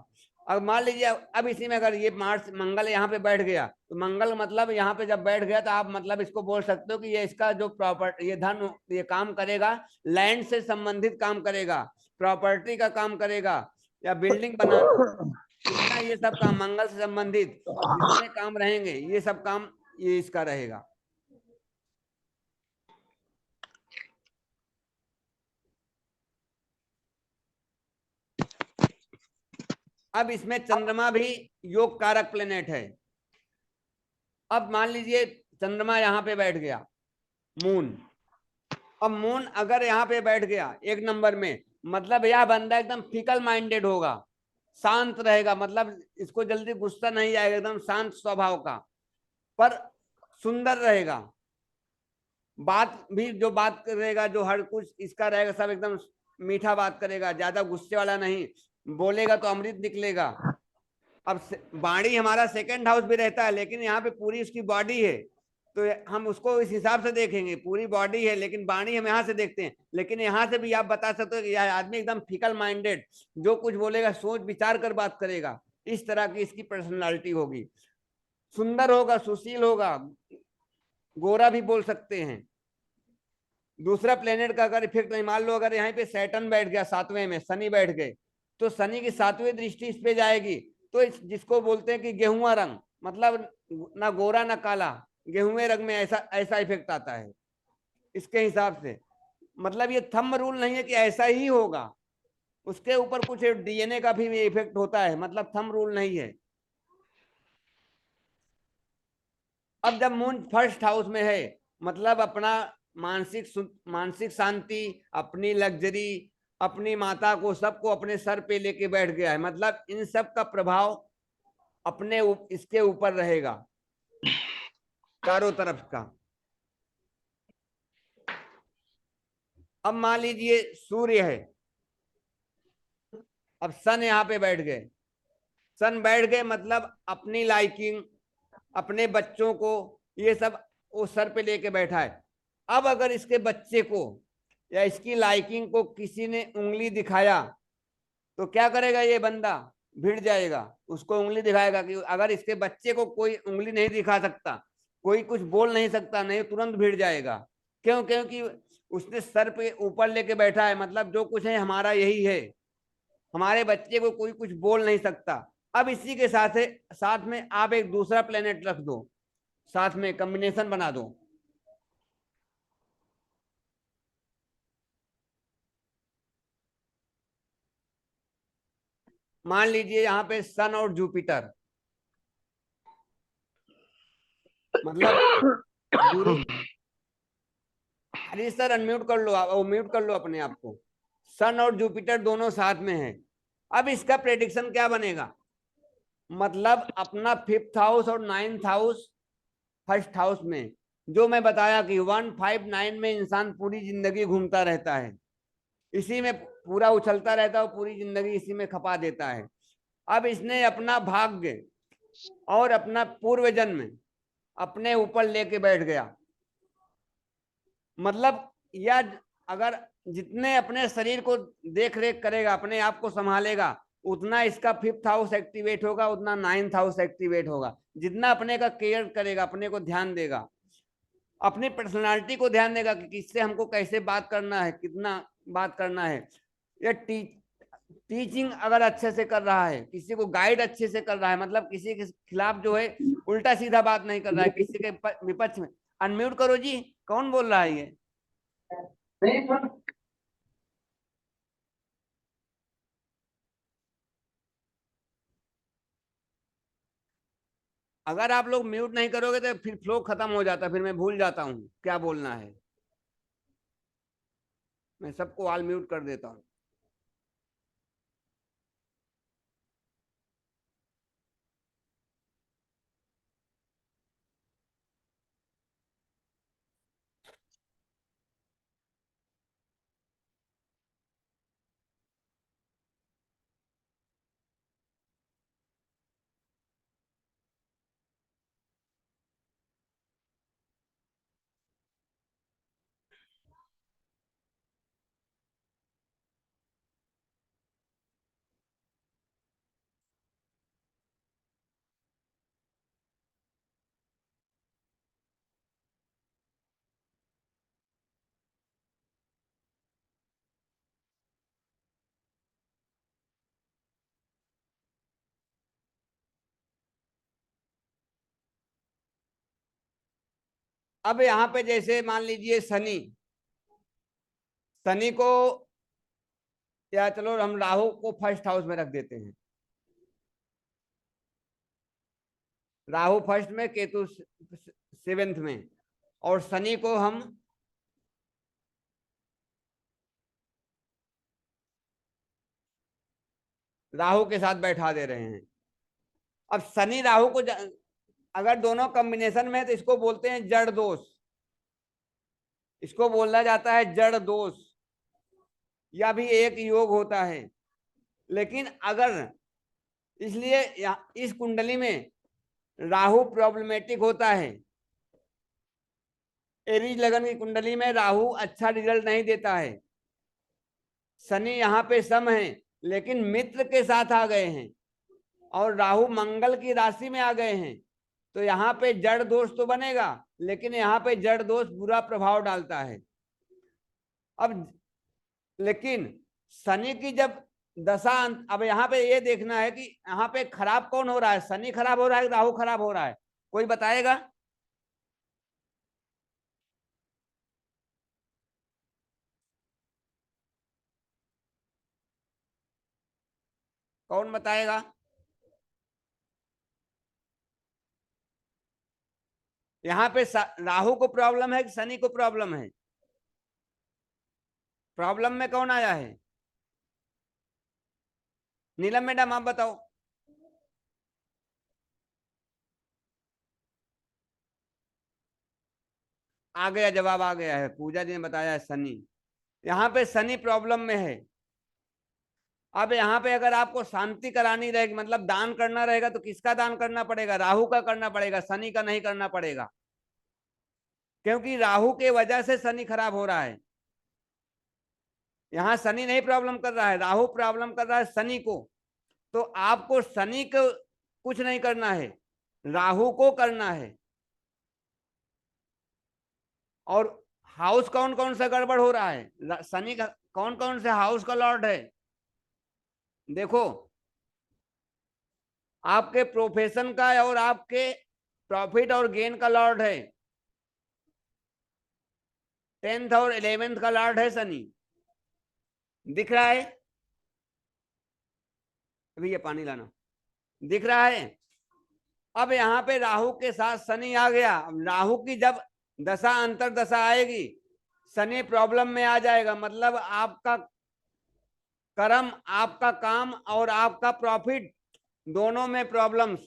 अब मान लीजिए अब इसी में अगर ये मंगल यहाँ पे बैठ गया, तो मंगल मतलब यहाँ पे जब बैठ गया तो आप मतलब इसको बोल सकते हो कि ये इसका जो प्रॉपर्टी, ये धन, ये काम करेगा, लैंड से संबंधित काम करेगा, प्रॉपर्टी का काम करेगा, या बिल्डिंग बनाना, जितना ये सब काम मंगल से संबंधित जितने काम रहेंगे ये सब काम ये इसका रहेगा। अब इसमें चंद्रमा भी योग कारक प्लेनेट है। अब मान लीजिए चंद्रमा यहाँ पे बैठ गया, मून, अब मून अगर यहाँ पे बैठ गया 1 नंबर में, मतलब यह बंदा एकदम फिकल माइंडेड होगा, शांत रहेगा, मतलब इसको जल्दी गुस्सा नहीं आएगा, एकदम शांत स्वभाव का, पर सुंदर रहेगा, बात भी जो बात करेगा, जो हर कुछ इसका रहेगा, सब एकदम मीठा बात करेगा, ज्यादा गुस्से वाला नहीं, बोलेगा तो अमृत निकलेगा। अब वाणी हमारा 2nd हाउस भी रहता है, लेकिन यहाँ पे पूरी उसकी बॉडी है, तो हम उसको इस हिसाब से देखेंगे, पूरी बॉडी है लेकिन वाणी हम यहाँ से देखते हैं, लेकिन यहाँ से भी आप बता सकते हो कि यह आदमी एकदम फिकल माइंडेड, जो कुछ बोलेगा सोच विचार कर बात करेगा, इस तरह की इसकी पर्सनालिटी होगी। सुंदर होगा, सुशील होगा, गोरा भी बोल सकते हैं। दूसरा प्लेनेट का अगर इफेक्ट नहीं, मान लो अगर यहाँ पे सैटर्न बैठ गया 7वें में, शनि बैठ गए, तो शनि की 7वीं दृष्टि इस पे जाएगी, तो जिसको बोलते हैं कि गेहुआ रंग, मतलब ना गोरा ना काला, गेहूं रंग में ऐसा ऐसा इफेक्ट आता है। इसके हिसाब से। मतलब ये थंब रूल नहीं है कि ऐसा ही होगा, उसके ऊपर कुछ डीएनए का भी इफेक्ट होता है, मतलब थंब रूल नहीं है। अब जब मून फर्स्ट हाउस में है, मतलब अपना मानसिक शांति, अपनी लग्जरी, अपनी माता को, सबको अपने सर पे लेके बैठ गया है, मतलब इन सब का प्रभाव इसके ऊपर रहेगा, चारों तरफ का। अब मान लीजिए सूर्य है, अब सन यहाँ पे बैठ गए, सन बैठ गए मतलब अपनी लाइकिंग, अपने बच्चों को, ये सब वो सर पे लेके बैठा है। अब अगर इसके बच्चे को या इसकी लाइकिंग को किसी ने उंगली दिखाया तो क्या करेगा ये बंदा? भिड़ जाएगा, उसको उंगली दिखाएगा। कि अगर इसके बच्चे को कोई उंगली नहीं दिखा सकता, कोई कुछ बोल नहीं सकता, नहीं, तुरंत भिड़ जाएगा। क्यों? क्योंकि उसने सर पे ऊपर लेके बैठा है, मतलब जो कुछ है हमारा यही है, हमारे बच्चे को कोई कुछ बोल नहीं सकता। अब इसी के साथ में आप एक दूसरा प्लेनेट रख दो, साथ में कॉम्बिनेशन बना दो। मान लीजिए यहाँ पे सन और जुपिटर, मतलब गुरु। अरे सर अनम्यूट कर लो, आप म्यूट कर लो अपने आप को। सन और जुपिटर दोनों साथ में हैं। अब इसका प्रेडिक्शन क्या बनेगा? मतलब अपना 5th हाउस और 9th हाउस, फर्स्ट हाउस में, जो मैं बताया कि 159 में इंसान पूरी जिंदगी घूमता रहता है, इसी में पूरा उछलता रहता है और पूरी जिंदगी इसी में खपा देता है। अब इसने अपना भाग्य और अपना पूर्व जन्म अपने ऊपर लेके बैठ गया। मतलब या अगर जितने अपने शरीर को देख रेख करेगा, अपने आप को संभालेगा, उतना इसका 5th हाउस एक्टिवेट होगा, उतना 9th हाउस एक्टिवेट होगा। जितना अपने का केयर करेगा, अपने को ध्यान देगा, अपनी पर्सनालिटी को ध्यान देगा कि किससे हमको कैसे बात करना है, कितना बात करना है, या टीचिंग अगर अच्छे से कर रहा है, किसी को गाइड अच्छे से कर रहा है, मतलब किसी के खिलाफ जो है उल्टा सीधा बात नहीं कर रहा है, किसी के विपक्ष में। अनम्यूट करो जी, कौन बोल रहा है ये? अगर आप लोग म्यूट नहीं करोगे तो फिर फ्लो खत्म हो जाता है, फिर मैं भूल जाता हूँ क्या बोलना है। मैं सबको ऑल म्यूट कर देता हूँ। अब यहाँ पे जैसे मान लीजिए शनि, शनि को, या चलो हम राहु को फर्स्ट हाउस में रख देते हैं, राहु फर्स्ट में, केतु 7th में, और शनि को हम राहु के साथ बैठा दे रहे हैं। अब शनि राहु को अगर दोनों कॉम्बिनेशन में है तो इसको बोलते हैं जड़ दोष, इसको बोला जाता है जड़ दोष, या भी एक योग होता है। लेकिन अगर, इसलिए इस कुंडली में राहु प्रॉब्लमेटिक होता है, एरीज लगन की कुंडली में राहु अच्छा रिजल्ट नहीं देता है। शनि यहाँ पे सम है लेकिन मित्र के साथ आ गए हैं, और राहु मंगल की राशि में आ गए हैं, तो यहाँ पे जड़ दोष तो बनेगा, लेकिन यहाँ पे जड़ दोष बुरा प्रभाव डालता है। अब लेकिन शनि की जब दशा, अब यहाँ पे ये देखना है कि यहाँ पे खराब कौन हो रहा है, शनि खराब हो रहा है, राहु खराब हो रहा है, कोई बताएगा? कौन बताएगा? यहाँ पे राहु को प्रॉब्लम है कि शनि को प्रॉब्लम है? प्रॉब्लम में कौन आया है? नीलम मैडम आप बताओ। आ गया, जवाब आ गया है, पूजा जी ने बताया है शनि। यहाँ पे शनि प्रॉब्लम में है। अब यहाँ पे अगर आपको शांति करानी रहेगी, मतलब दान करना रहेगा, तो किसका दान करना पड़ेगा? राहु का करना पड़ेगा, शनि का नहीं करना पड़ेगा, क्योंकि राहु के वजह से शनि खराब हो रहा है। यहाँ शनि नहीं प्रॉब्लम कर रहा है, राहु प्रॉब्लम कर रहा है शनि को। तो आपको शनि को कुछ नहीं करना है, राहु को करना है। और हाउस कौन कौन सा गड़बड़ हो रहा है? शनि का कौन कौन से हाउस का लॉर्ड है? देखो, आपके प्रोफेशन का और आपके प्रॉफिट और गेन का लॉर्ड है। 10th और 11th का लॉर्ड है शनि। दिख रहा है? अभी ये पानी लाना। दिख रहा है? अब यहाँ पे राहु के साथ शनि आ गया। राहु की जब दशा अंतर दशा आएगी, शनि प्रॉब्लम में आ जाएगा। मतलब आपका कर्म, आपका काम और आपका प्रॉफिट दोनों में प्रॉब्लम्स।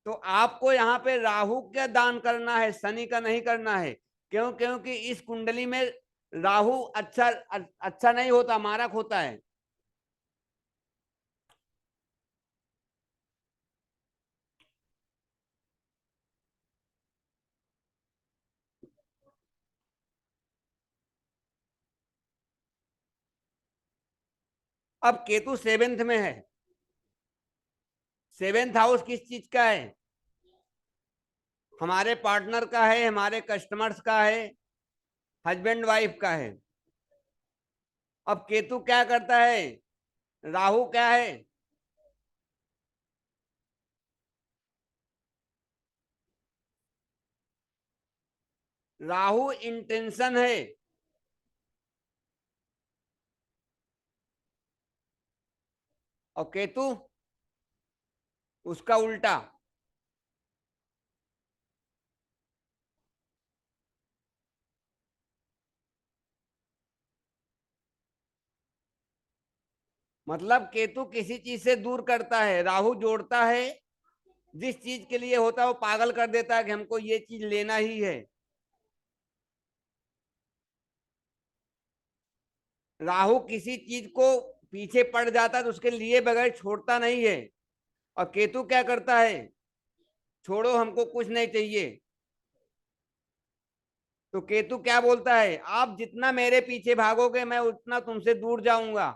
तो आपको यहाँ पे राहु का दान करना है, शनि का नहीं करना है। क्यों? क्योंकि इस कुंडली में राहु अच्छा नहीं होता, मारक होता है। अब केतु 7th में है। 7th हाउस किस चीज का है? हमारे पार्टनर का है, हमारे कस्टमर्स का है, हस्बैंड वाइफ का है। अब केतु क्या करता है? राहु क्या है? राहु इंटेंशन है, और केतु उसका उल्टा। मतलब केतु किसी चीज से दूर करता है, राहु जोड़ता है। जिस चीज के लिए होता है वो पागल कर देता है कि हमको ये चीज लेना ही है। राहु किसी चीज को पीछे पड़ जाता है तो उसके लिए बगैर छोड़ता नहीं है। और केतु क्या करता है? छोड़ो, हमको कुछ नहीं चाहिए। तो केतु क्या बोलता है? आप जितना मेरे पीछे भागोगे मैं उतना तुमसे दूर जाऊंगा।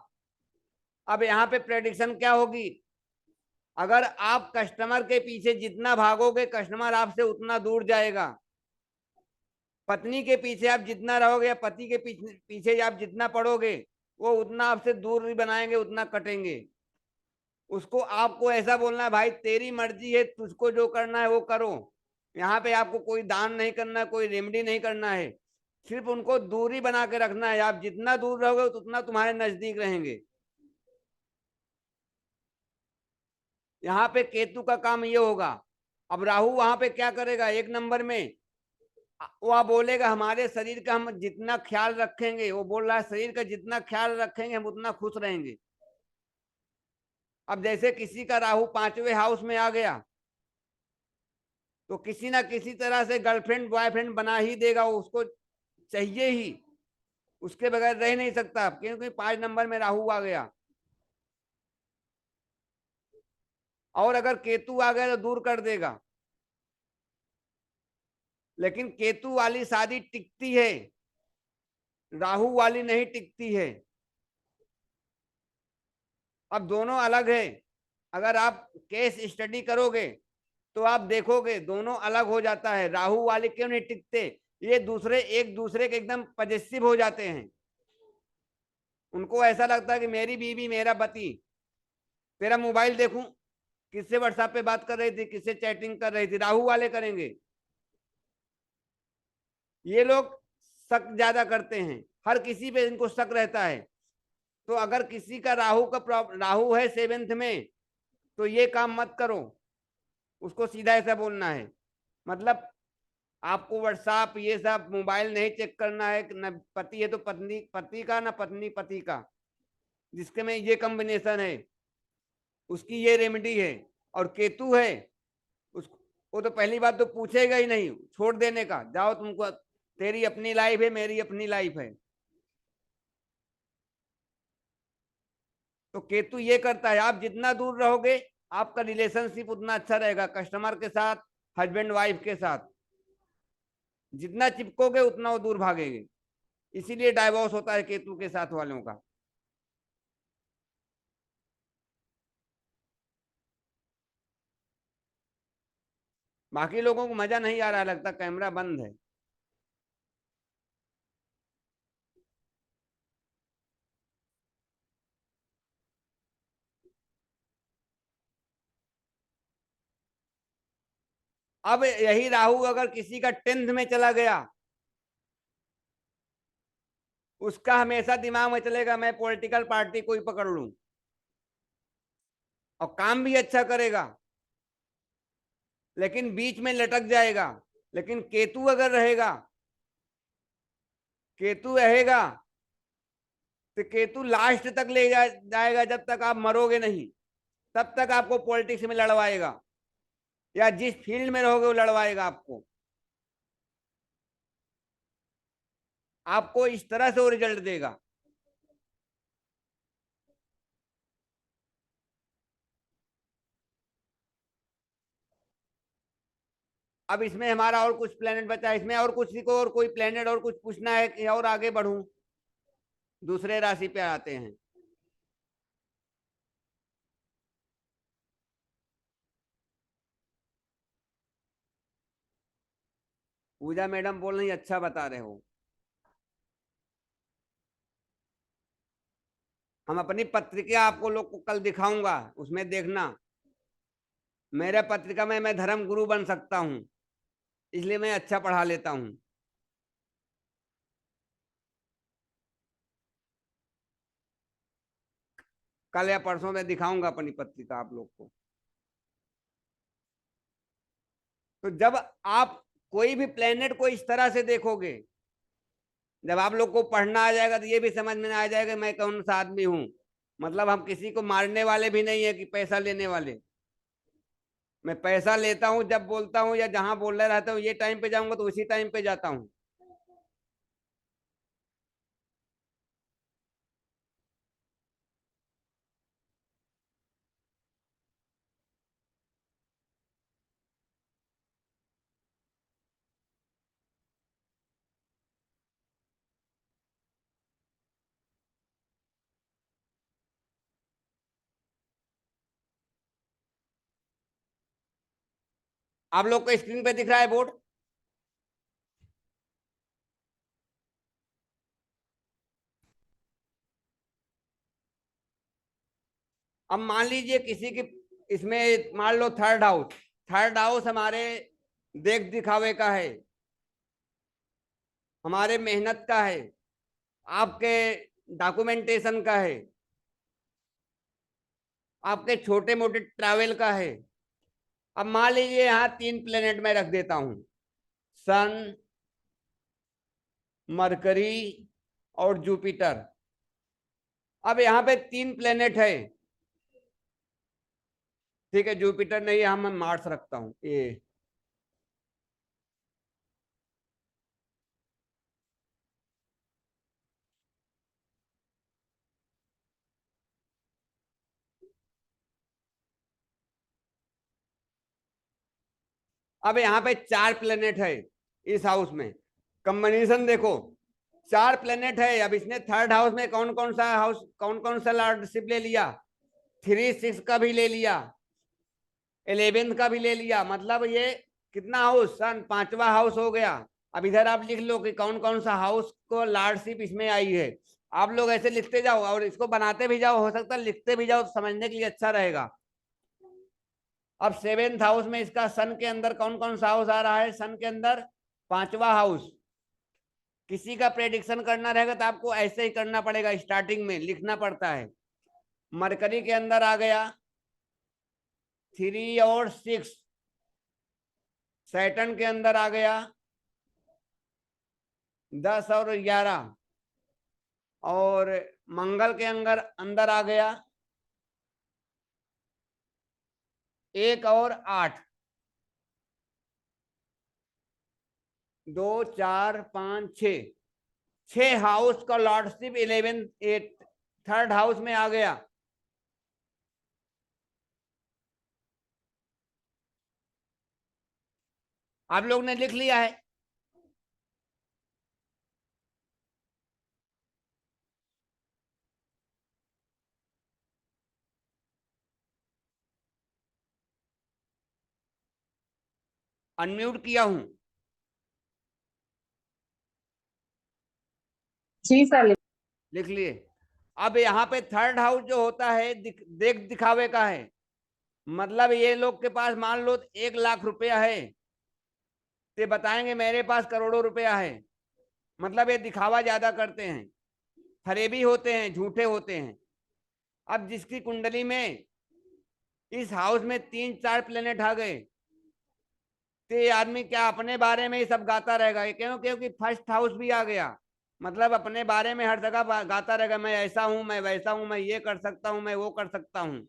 अब यहाँ पे प्रेडिक्शन क्या होगी? अगर आप कस्टमर के पीछे जितना भागोगे, कस्टमर आपसे उतना दूर जाएगा। पत्नी के पीछे आप जितना रहोगे या पति के पीछे आप जितना पड़ोगे, वो उतना आपसे दूर बनाएंगे, उतना कटेंगे। उसको आपको ऐसा बोलना है, भाई तेरी मर्जी है, तुझको जो करना है वो करो। यहाँ पे आपको कोई दान नहीं करना है, कोई रेमेडी नहीं करना है, सिर्फ उनको दूरी बना के रखना है। आप जितना दूर रहोगे उतना तुम्हारे नजदीक रहेंगे। यहाँ पे केतु का काम ये होगा। अब राहु वहां पे क्या करेगा? 1 नंबर में वो बोलेगा हमारे शरीर का हम जितना ख्याल रखेंगे, वो बोल रहा है शरीर का जितना ख्याल रखेंगे हम उतना खुश रहेंगे। अब जैसे किसी का राहु 5वें हाउस में आ गया तो किसी ना किसी तरह से गर्लफ्रेंड बॉयफ्रेंड बना ही देगा, वो उसको चाहिए ही, उसके बगैर रह नहीं सकता, क्योंकि 5 नंबर में राहु आ गया। और अगर केतु आ गया तो दूर कर देगा। लेकिन केतु वाली शादी टिकती है, राहु वाली नहीं टिकती है। अब दोनों अलग है। अगर आप केस स्टडी करोगे तो आप देखोगे दोनों अलग हो जाता है। राहु वाले क्यों नहीं टिकते? ये दूसरे एक दूसरे के एकदम पजेसिव हो जाते हैं। उनको ऐसा लगता है कि मेरी बीवी मेरा पति। तेरा मोबाइल देखूं, किससे व्हाट्सएप पे बात कर रही थी, किससे चैटिंग कर रही थी, राहु वाले करेंगे। ये लोग शक ज्यादा करते हैं, हर किसी पे इनको शक रहता है। तो अगर किसी का राहु है 7th में, तो ये काम मत करो, उसको सीधा ऐसा बोलना है। मतलब आपको व्हाट्सएप ये सब मोबाइल नहीं चेक करना है, न पति है तो पत्नी पति का, ना पत्नी पति का, जिसके में ये कॉम्बिनेशन है उसकी ये रेमेडी है। और केतु है उस, वो तो पहली बात तो पूछेगा ही नहीं, छोड़ देने का, जाओ तुमको, तेरी अपनी लाइफ है, मेरी अपनी लाइफ है। तो केतु ये करता है, आप जितना दूर रहोगे आपका रिलेशनशिप उतना अच्छा रहेगा, कस्टमर के साथ, हस्बैंड वाइफ के साथ। जितना चिपकोगे उतना वो दूर भागेंगे, इसीलिए डाइवोर्स होता है केतु के साथ वालों का। बाकी लोगों को मजा नहीं आ रहा, लगता कैमरा बंद है। अब यही राहु अगर किसी का 10th में चला गया, उसका हमेशा दिमाग में चलेगा मैं पॉलिटिकल पार्टी कोई पकड़ लूं, और काम भी अच्छा करेगा, लेकिन बीच में लटक जाएगा। लेकिन केतु अगर रहेगा, केतु रहेगा तो केतु लास्ट तक ले जाएगा, जब तक आप मरोगे नहीं तब तक आपको पॉलिटिक्स में लड़वाएगा, या जिस फील्ड में रहोगे वो लड़वाएगा आपको। आपको इस तरह से वो रिजल्ट देगा। अब इसमें हमारा और कुछ प्लेनेट बचा है, इसमें और कुछ को और कोई प्लेनेट और कुछ पूछना है कि और आगे बढ़ूं? दूसरे राशि पे आते हैं। पूजा मैडम बोल रही अच्छा बता रहे हो। हम अपनी पत्रिका आपको लोग को कल दिखाऊंगा, उसमें देखना। मेरे पत्रिका में मैं धर्म गुरु बन सकता हूं, इसलिए मैं अच्छा पढ़ा लेता हूं। कल या परसों में दिखाऊंगा अपनी पत्रिका आप लोग को। तो जब आप कोई भी प्लेनेट को इस तरह से देखोगे, जब आप लोग को पढ़ना आ जाएगा तो ये भी समझ में आ जाएगा मैं कौन सा आदमी हूं। मतलब हम किसी को मारने वाले भी नहीं है कि पैसा लेने वाले। मैं पैसा लेता हूं जब बोलता हूं, या जहां बोलना रहता हूं ये टाइम पे जाऊंगा तो उसी टाइम पे जाता हूं। आप लोग को स्क्रीन पे दिख रहा है बोर्ड? अब मान लीजिए किसी की, इसमें मान लो थर्ड हाउस, थर्ड हाउस हमारे देख दिखावे का है, हमारे मेहनत का है, आपके डॉक्यूमेंटेशन का है, आपके छोटे मोटे ट्रैवल का है। अब मान लीजिए यहाँ 3 प्लेनेट में रख देता हूं, सन, मरकरी और जुपिटर। अब यहाँ पे 3 प्लेनेट है, ठीक है, जुपिटर नहीं, यहाँ मैं मार्स रखता हूं ये। अब यहाँ पे 4 प्लेनेट है इस हाउस में, कॉम्बिनेशन देखो, 4 प्लेनेट है। अब इसने थर्ड हाउस में कौन कौन सा हाउस, कौन कौन सा लॉर्डशिप ले लिया, 3, 6 का भी ले लिया, 11th का भी ले लिया। मतलब ये कितना हाउस, सन 5वां हाउस हो गया। अब इधर आप लिख लो कि कौन कौन सा हाउस को लॉर्डशिप इसमें आई है। आप लोग ऐसे लिखते जाओ और इसको बनाते भी जाओ, हो सकता है लिखते भी जाओ, समझने के लिए अच्छा रहेगा। अब 7th हाउस में इसका सन के अंदर कौन कौन सा हाउस आ रहा है, सन के अंदर 5वां हाउस, किसी का प्रेडिक्शन करना रहेगा तो आपको ऐसे ही करना पड़ेगा, स्टार्टिंग में लिखना पड़ता है। मरकरी के अंदर आ गया 3 और 6, सैटर्न के अंदर आ गया 10 और 11, और मंगल के अंदर आ गया 1 और 8, 2 4 5 6 हाउस का लॉर्डशिप 11 8 थर्ड हाउस में आ गया। आप लोग ने लिख लिया है? अनम्यूट किया हूं। जी सर। लिख लिए। अब यहाँ पे थर्ड हाउस जो होता है देख दिखावे का है। मतलब ये लोग के पास मान लो 1 लाख रुपया है, तो बताएंगे मेरे पास करोड़ों रुपया है। मतलब ये दिखावा ज्यादा करते हैं, फरेबी होते हैं, झूठे होते हैं। अब जिसकी कुंडली में इस हाउस में 3-4 प्लेनेट आ गए, तो ये आदमी क्या अपने बारे में ही सब गाता रहेगा? क्यों? क्योंकि फर्स्ट हाउस भी आ गया। मतलब अपने बारे में हर जगह गाता रहेगा, मैं ऐसा हूं, मैं वैसा हूं, मैं ये कर सकता हूं, मैं वो कर सकता हूं।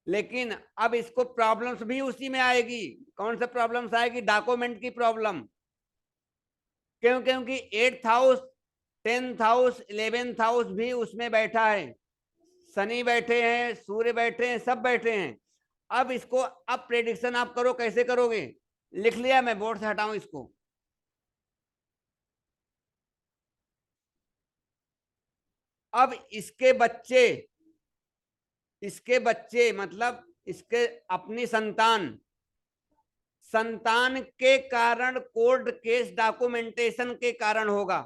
लेकिन अब इसको प्रॉब्लम्स भी उसी में आएगी। कौन सा प्रॉब्लम्स आएगी? डॉक्यूमेंट की प्रॉब्लम। क्यों? क्योंकि 8th house, 10th house, 11th house भी उसमें बैठा है। शनि बैठे हैं, सूर्य बैठे हैं, सब बैठे हैं। अब इसको अब प्रेडिक्शन आप करो, कैसे करोगे? लिख लिया? मैं बोर्ड से हटाऊं इसको? अब इसके बच्चे मतलब इसके अपनी संतान के कारण कोर्ट केस डॉक्यूमेंटेशन के कारण होगा।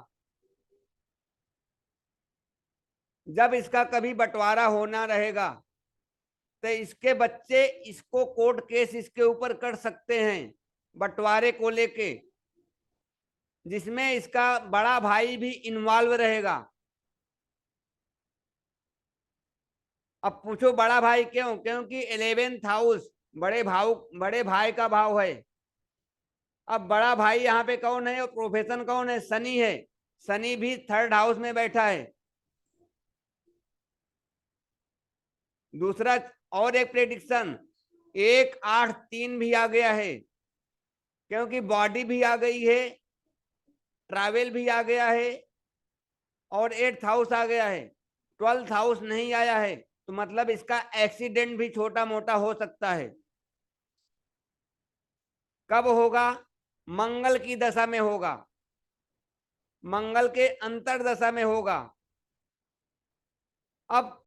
जब इसका कभी बंटवारा होना रहेगा तो इसके बच्चे इसको कोर्ट केस इसके ऊपर कर सकते हैं बंटवारे को लेके, जिसमें इसका बड़ा भाई भी इन्वॉल्व रहेगा। अब पूछो बड़ा भाई क्यों? क्योंकि 11th हाउस बड़े भाई का भाव है। अब बड़ा भाई यहाँ पे कौन है और प्रोफेशन कौन है? शनि है। शनि भी थर्ड हाउस में बैठा है। दूसरा और एक प्रेडिक्शन 1 8 3 भी आ गया है, क्योंकि बॉडी भी आ गई है, ट्रैवल भी आ गया है, और 8th हाउस आ गया है। 12th हाउस नहीं आया है, तो मतलब इसका एक्सीडेंट भी छोटा मोटा हो सकता है। कब होगा? मंगल की दशा में होगा, मंगल के अंतर दशा में होगा। अब